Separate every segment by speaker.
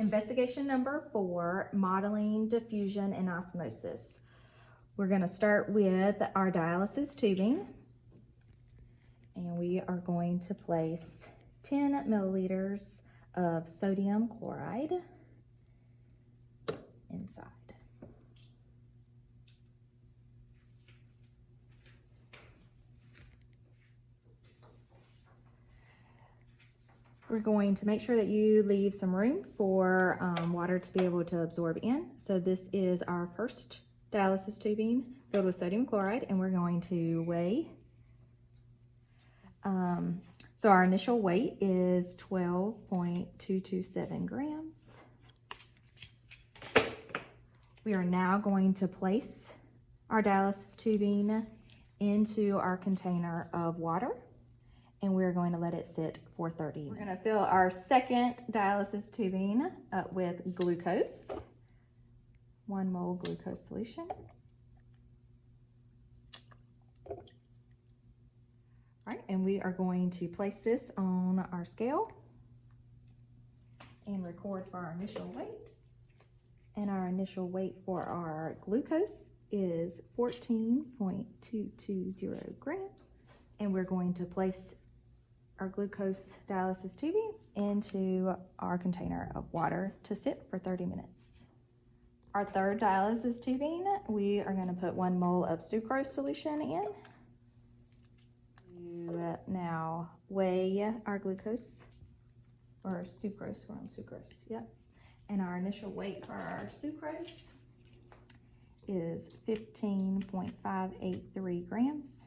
Speaker 1: Investigation number 4, modeling diffusion and osmosis. We're going to start with our dialysis tubing, and we are going to place 10 milliliters of sodium chloride inside. We're going to make sure that you leave some room for water to be able to absorb in. So this is our first dialysis tubing filled with sodium chloride, and we're going to weigh. So our initial weight is 12.227 grams. We are now going to place our dialysis tubing into our container of water, and we're going to let it sit for 30 minutes. We're going to fill our second dialysis tubing up with glucose, 1 mole glucose solution. All right, and we are going to place this on our scale and record for our initial weight. And our initial weight for our glucose is 14.220 grams. And we're going to place our glucose dialysis tubing into our container of water to sit for 30 minutes. Our third dialysis tubing, we are going to put 1 mole of sucrose solution in. You now weigh our glucose, or sucrose, we're on sucrose, yep. And our initial weight for our sucrose is 15.583 grams.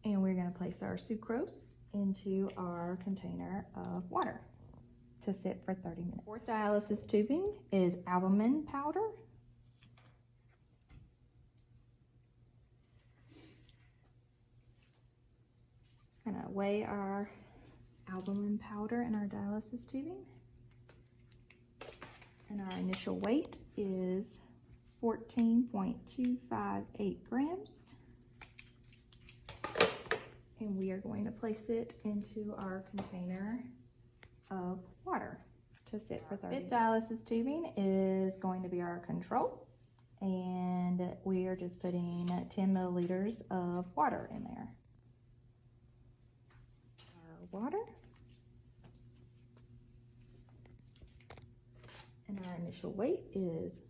Speaker 1: And we're going to place our sucrose into our container of water to sit for 30 minutes. Fourth dialysis tubing is albumin powder. I'm going to weigh our albumin powder in our dialysis tubing. And our initial weight is 14.258 grams. And we are going to place it into our container of water to sit for 30 minutes. Fifth dialysis tubing is going to be our control. And we are just putting 10 milliliters of water in there. Our water. And our initial weight is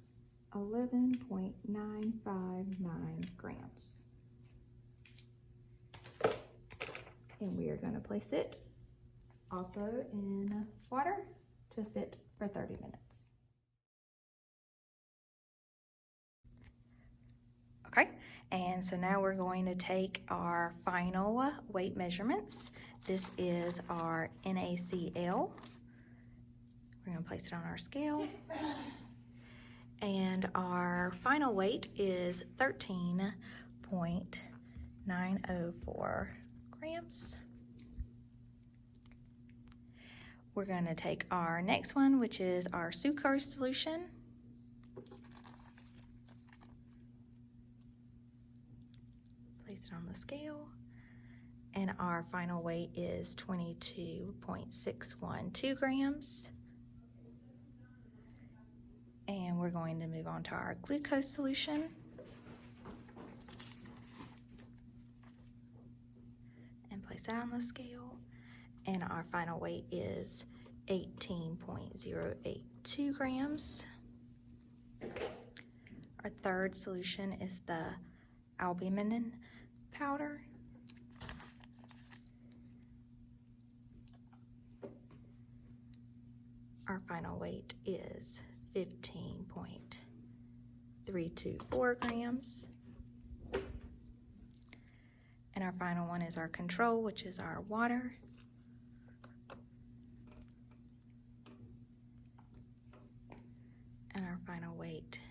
Speaker 1: 11.959 grams. And we are going to place it also in water to sit for 30 minutes. Okay, and so now we're going to take our final weight measurements. This is our NaCl. We're going to place it on our scale. And our final weight is 13.904 grams. We're going to take our next one, which is our sucrose solution. Place it on the scale. And our final weight is 22.612 grams. And we're going to move on to our glucose solution. And place that on the scale. And our final weight is 18.082 grams. Our third solution is the albumin powder. Our final weight is 15.324 grams. And our final one is our control, which is our water. And our final weight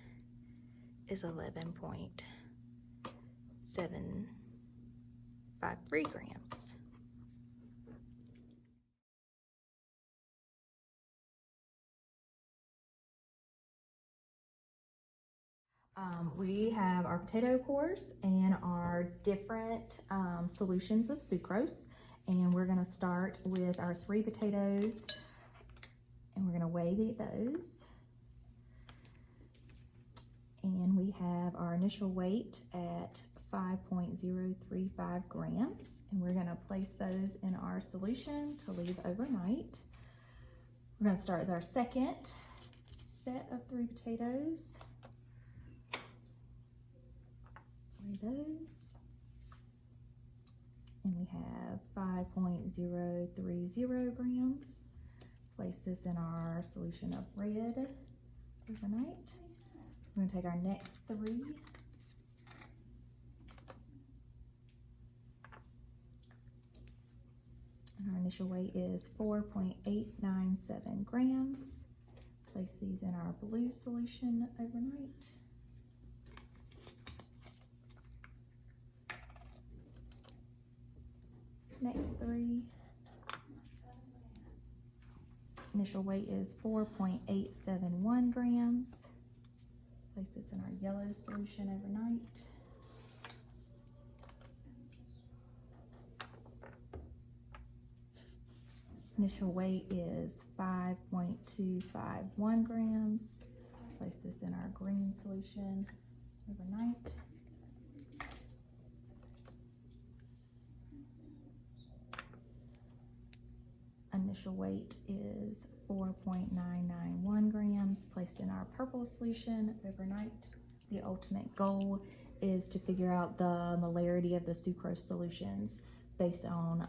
Speaker 1: is 11.753 grams. We have our potato cores and our different solutions of sucrose, And we're gonna start with our 3 potatoes, and we're gonna weigh those. And we have our initial weight at 5.035 grams, and we're gonna place those in our solution to leave overnight. We're gonna start with our second set of 3 potatoes. Weigh those. And we have 5.030 grams. Place this in our solution of red overnight. We're gonna take our next 3. And our initial weight is 4.897 grams. Place these in our blue solution overnight. Next 3. Initial weight is 4.871 grams. Place this in our yellow solution overnight. Initial weight is 5.251 grams. Place this in our green solution overnight. Initial weight is 4.991 grams, placed in our purple solution overnight. The ultimate goal is to figure out the molarity of the sucrose solutions based on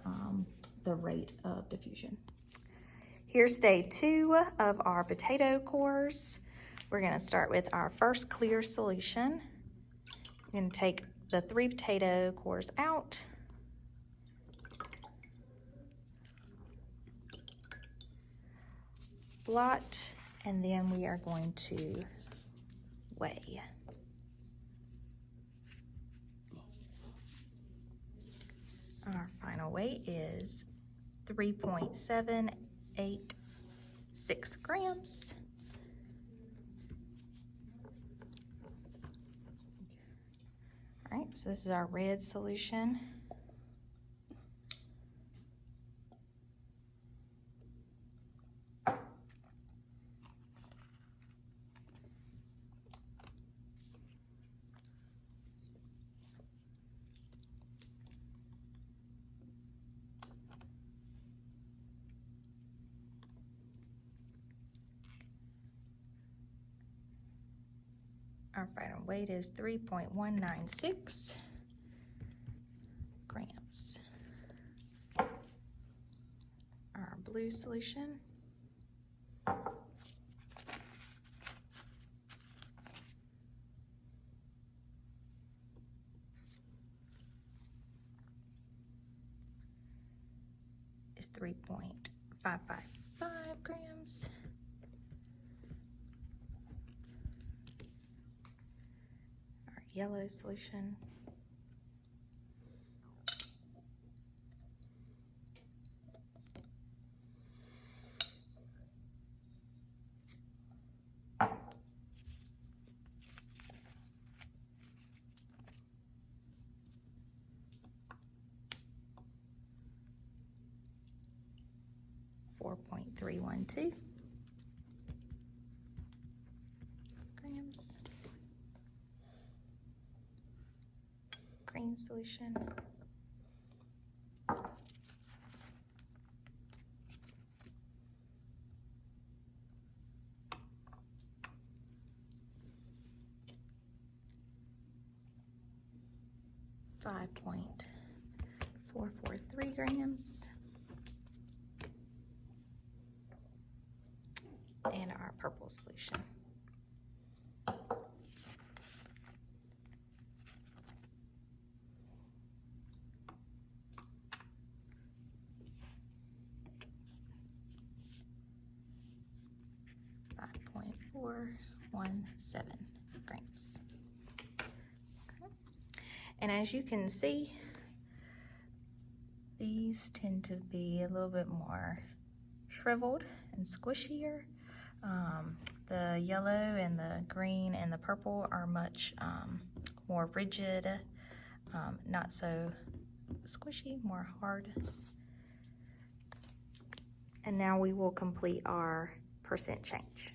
Speaker 1: the rate of diffusion. Here's day 2 of our potato cores. We're gonna start with our first clear solution. We're gonna take the 3 potato cores out. Blot, and then we are going to weigh. Our final weight is 3.786 grams. All right, so this is our red solution. Our final weight is 3.196 grams. Our blue solution. Is 3.555 grams. Yellow solution. .312 grams. Green solution. .443 grams. And our purple solution. .417 grams. Okay. And as you can see, these tend to be a little bit more shriveled and squishier. The yellow and the green and the purple are much more rigid, not so squishy, more hard. And now we will complete our percent change.